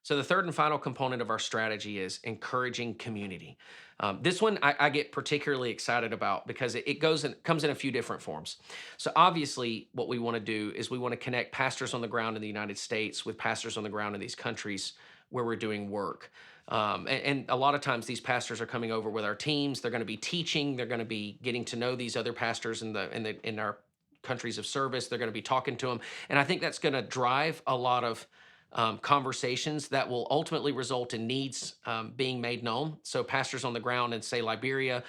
So the third and final component of our strategy is encouraging community. This one I get particularly excited about because it goes and comes in a few different forms. So obviously, what we want to do is we want to connect pastors on the ground in the United States with pastors on the ground in these countries where we're doing work. And a lot of times, these pastors are coming over with our teams. They're going to be teaching. They're going to be getting to know these other pastors in our countries of service. They're going to be talking to them, and I think that's going to drive a lot of conversations that will ultimately result in needs being made known. So pastors on the ground in, say, Liberia,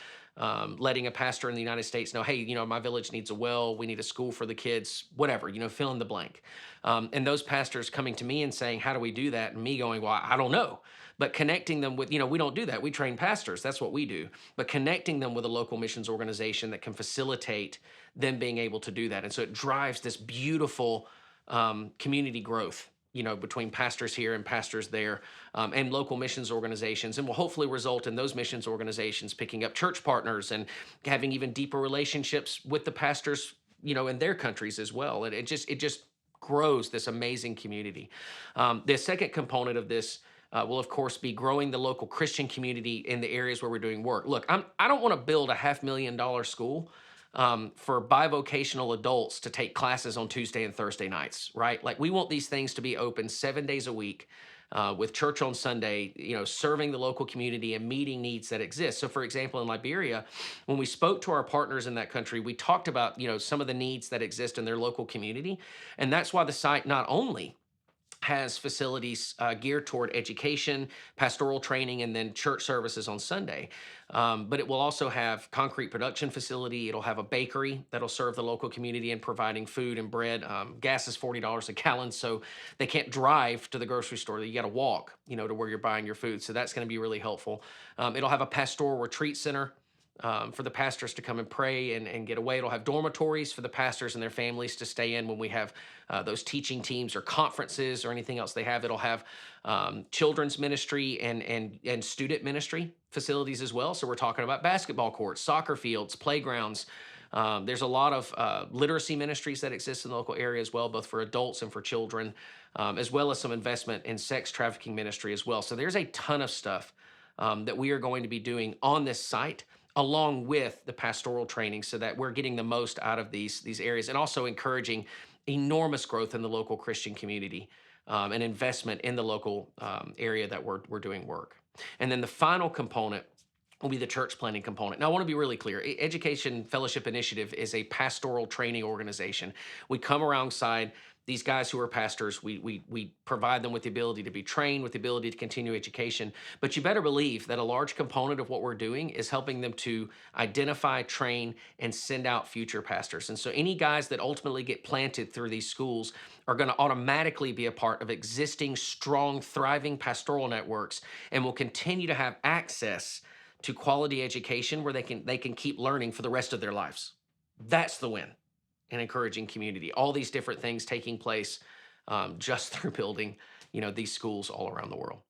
letting a pastor in the United States know, hey, my village needs a well, we need a school for the kids, whatever, fill in the blank. And those pastors coming to me and saying, how do we do that? And me going, well, I don't know. But connecting them with, we don't do that. We train pastors. That's what we do. But connecting them with a local missions organization that can facilitate them being able to do that. And so it drives this beautiful community growth, between pastors here and pastors there, and local missions organizations, and will hopefully result in those missions organizations picking up church partners and having even deeper relationships with the pastors, in their countries as well. And it just grows this amazing community. The second component of this will, of course, be growing the local Christian community in the areas where we're doing work. Look, I don't want to build a $500,000 school for bivocational adults to take classes on Tuesday and Thursday nights, right? Like we want these things to be open 7 days a week, with church on Sunday, serving the local community and meeting needs that exist. So, for example, in Liberia, when we spoke to our partners in that country, we talked about, some of the needs that exist in their local community. And that's why the site not only has facilities geared toward education, pastoral training, and then church services on Sunday. But it will also have concrete production facility. It'll have a bakery that'll serve the local community in providing food and bread. Gas is $40 a gallon, so they can't drive to the grocery store. You got to walk, to where you're buying your food. So that's going to be really helpful. It'll have a pastoral retreat center for the pastors to come and pray and get away. It'll have dormitories for the pastors and their families to stay in when we have those teaching teams or conferences or anything else they have. It'll have children's ministry and student ministry facilities as well. So we're talking about basketball courts, soccer fields, playgrounds. There's a lot of literacy ministries that exist in the local area as well, both for adults and for children, as well as some investment in sex trafficking ministry as well. So there's a ton of stuff that we are going to be doing on this site, along with the pastoral training, so that we're getting the most out of these areas, and also encouraging enormous growth in the local Christian community, and investment in the local area that we're doing work. And then the final component will be the church planting component. Now, I want to be really clear. Education Fellowship Initiative is a pastoral training organization. We come alongside these guys who are pastors. We provide them with the ability to be trained, with the ability to continue education. But you better believe that a large component of what we're doing is helping them to identify, train, and send out future pastors. And so any guys that ultimately get planted through these schools are going to automatically be a part of existing, strong, thriving pastoral networks, and will continue to have access to quality education where they can keep learning for the rest of their lives. That's the win in encouraging community. All these different things taking place just through building, these schools all around the world.